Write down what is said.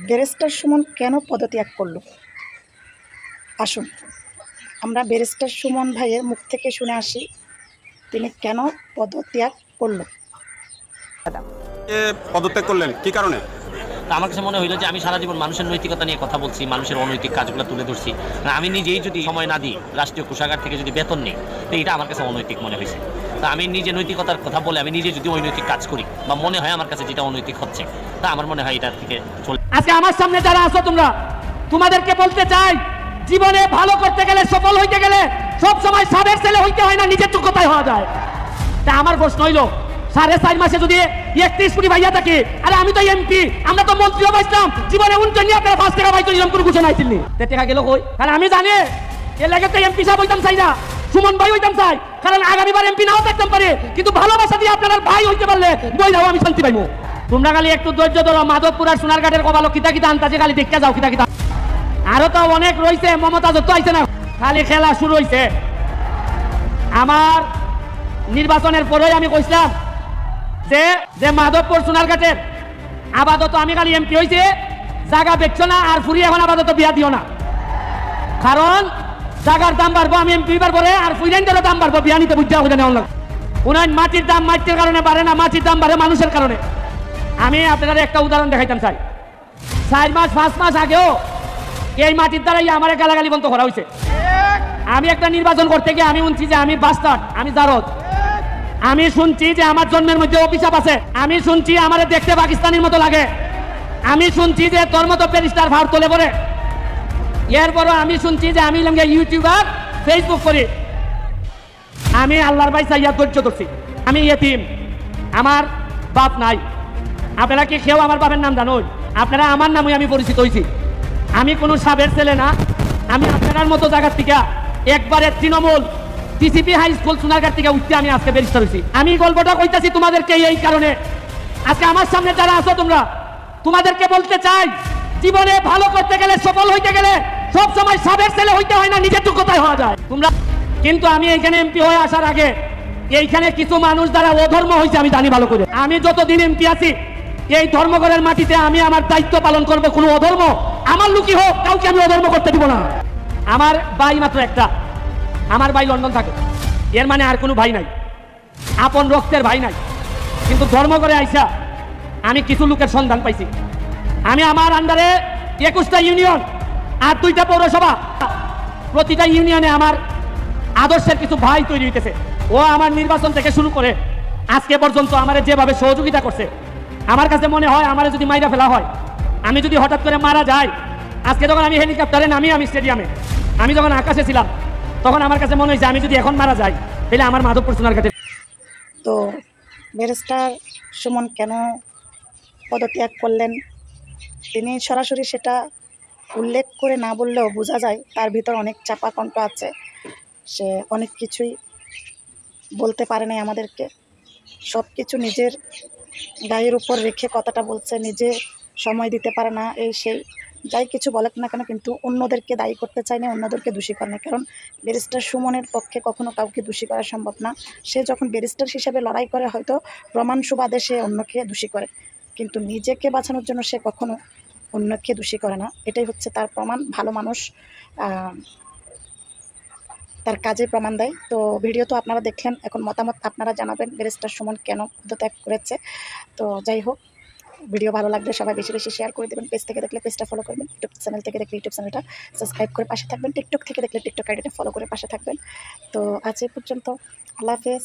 Barrister Suman কেন পদত্যাগ করল? আসুন আমরা ব্যারিস্টার সুমন ভাইয়ের মুখ থেকে শুনে আসি তিনি কেন পদত্যাগ করল। পদত্যাগ করলেন কি কারণে? আমার কাছে মনে হইলো যে আমি সারা জীবন মানুষের নৈতিকতা নিয়ে কথা বলছি, মানুষের অনৈতিক কাজগুলো তুলে ধরছি। আমি নিজেই যদি সময় না দিই, রাষ্ট্রীয় কোষাগার থেকে যদি বেতন নিই, তো এটা আমার কাছে অনৈতিক মনে হয়েছে। তা আমি নিজে নৈতিকতার কথা বলে আমি নিজে যদি অনৈতিক কাজ করি বা মনে হয় আমার কাছে যেটা অনৈতিক হচ্ছে, তা আমার মনে হয় এটা থেকে চলে। আজকে আমার সামনে যারা আছো তোমরা, তোমাদেরকে বলতে চাই, জীবনে ভালো করতে গেলে, সফল হইতে গেলে সব সময় সাবের ছেলে হইতে হয় না, নিজের যোগ্যতায় হওয়া যায়। তা আমার প্রশ্ন হইলো, 4.5 মাসে যদি 31 কোটি ভাইয়া থাকে, আরে আমি তো এমপি, আমরা তো মন্ত্রীও পাইছিলাম, জীবনে উন্নয়ন নিয়ে আপনারা 5 টাকা পাইতো, এরকম কোনো ঘোষণা আইছিলেন। টাকা গেল কই? কারণ আমি জানি এর লাগে তো এমপি সাহেব হইতাম চাই না, সুমন ভাই হইতাম চাই, কারণ আগামীবার এমপি নাও থাকতাম পারে, কিন্তু ভালোবাসা দিয়ে আপনার ভাই হইতে পারলে বইরাও আমি শান্তি পাইবো। তোমরা খালি একটু ধৈর্য ধরো, মাধবপুর আর সোনারঘাটের কবালো কিতা কিতা আনতাছে, খালি দেখতে যাও কিতা কিতা। আরো তো অনেক রয়েছে, মমতা যত আইছে না, খালি খেলা শুরু হইছে। আমার নির্বাচনের পরেই আমি কইছিলাম যে মাধবপুর সোনারঘাটের আপাতত আমি খালি এমপি হয়েছে, জায়গা বেচছো না আর ফুরি এখন আপাতত বিয়া দিও না, কারণ জায়গার দাম বাড়বো আমি এমপি পরে, আর ফুইরেন্টেরও দাম বাড়বো, বিয়া নিতে বুঝতে হবে না। উনার মাটির দাম মাটির কারণে বাড়ে না, মাটির দাম বাড়ে মানুষের কারণে। আমি আপনাদের একটা উদাহরণ দেখাইতাম চাই। 4 মাস 5 মাস আগেও এই মাটির দ্বারাই আমার গালাগালি বন্ধ করা হয়েছে। আমি একটা নির্বাচন করতে গিয়ে আমি শুনছি যে আমি বাস্টার্ড, আমি জারদ, আমি শুনছি যে আমার জন্মের মধ্যে অভিশাপ আছে, আমি শুনছি আমার দেখতে পাকিস্তানের মতো লাগে, আমি শুনছি যে তোর মতো ব্যারিস্টার ভার তোলে পড়ে, এরপরও আমি শুনছি যে আমি ইউটিউবার, ফেসবুক করি। আমি আল্লাহর ভাই চাইয়া ধৈর্য ধরছি। আমি ইয়েতিম, আমার বাপ নাই। আপনারা কি কেউ আমার বাপের নাম জানো? আপনারা আমার নামই আমি পরিচিত হয়েছি। আমি কোনো সাবের ছেলে না, আমি আপনার মতো জায়গার থেকে একবারে Trinamool TCP high school Sonarghat থেকে উঠতে আমি আজকে ব্যারিস্টার হয়েছি। আমি গল্পটা কইতাছি তোমাদেরকে এই কারণে, আজকে আমার সামনে যারা আছো তোমরা, তোমাদেরকে বলতে চাই, জীবনে ভালো করতে গেলে, সফল হইতে গেলে সব সময় সাবের ছেলে হইতে হয় না, নিজের যোগ্যতায় হওয়া যায়। তোমরা কিন্তু আমি এইখানে এমপি হয়ে আসার আগে এইখানে কিছু মানুষ দ্বারা অধর্ম হয়েছে আমি জানি ভালো করে। আমি যতদিন এমপি আছি এই ধর্মঘরের মাটিতে আমি আমার দায়িত্ব পালন করবো। কোনো অধর্ম আমার লুকি হোক, কাউকে আমি অধর্ম করতে দিব না। আমার ভাই মাত্র একটা, আমার ভাই লন্ডন থাকে, এর মানে আর কোনো ভাই নাই, আপন রক্তের ভাই নাই। কিন্তু ধর্মঘরে আইসা আমি কিছু লোকের সন্ধান পাইছি। আমি আমার আন্ডারে 21টা ইউনিয়ন আর 2টা পৌরসভা, প্রতিটা ইউনিয়নে আমার আদর্শের কিছু ভাই তৈরি হইতেছে। ও আমার নির্বাচন থেকে শুরু করে আজকে পর্যন্ত আমার যেভাবে সহযোগিতা করছে, আমার কাছে মনে হয় আমার যদি মাইরা ফেলা হয়, আমি যদি হঠাৎ করে মারা যাই, আজকে যখন আমি হেলিকপ্টারে নামি, আমি স্টেডিয়ামে, আমি যখন আকাশে ছিলাম, তখন আমার কাছে মনে হয়েছে আমি যদি এখন মারা যাই তাহলে আমার মাধবপুর সোনারঘাটে। তো ব্যারিস্টার সুমন কেন পদত্যাগ করলেন তিনি সরাসরি সেটা উল্লেখ করে না বললেও বোঝা যায় তার ভিতর অনেক চাপা কণ্ঠ আছে। সে অনেক কিছুই বলতে পারে নাই আমাদেরকে, সব কিছু নিজের গায়ের উপর রেখে কথাটা বলছে, নিজে সময় দিতে পারে না, এই সেই যাই কিছু বলে না কেন, কিন্তু অন্যদেরকে দায়ী করতে চায় না, অন্যদেরকে দোষী করে না। কারণ ব্যারিস্টার সুমনের পক্ষে কখনো কাউকে দোষী করা সম্ভব না। সে যখন ব্যারিস্টার হিসেবে লড়াই করে হয়তো প্রমাণ সুবাদে সে অন্যকে দোষী করে, কিন্তু নিজেকে বাঁচানোর জন্য সে কখনো অন্যকে দোষী করে না। এটাই হচ্ছে তার প্রমাণ। ভালো মানুষ তার কাজে প্রমাণ দেয়। তো ভিডিও তো আপনারা দেখলেন, এখন মতামত আপনারা জানাবেন ব্যারিস্টার সুমন কেন পদত্যাগ করেছে। তো যাই হোক, ভিডিও ভালো লাগলে সবাই বেশি বেশি শেয়ার করে দেবেন। পেজ থেকে দেখলে পেজটা ফলো করবেন, ইউটিউব চ্যানেল থেকে দেখলে ইউটিউব চ্যানেলটা সাবস্ক্রাইব করে পাশে থাকবেন, টিকটক থেকে দেখলে টিকটক আইডিটা ফলো করে পাশে থাকবেন। তো আজ এই পর্যন্ত, আল্লাহ হাফেজ।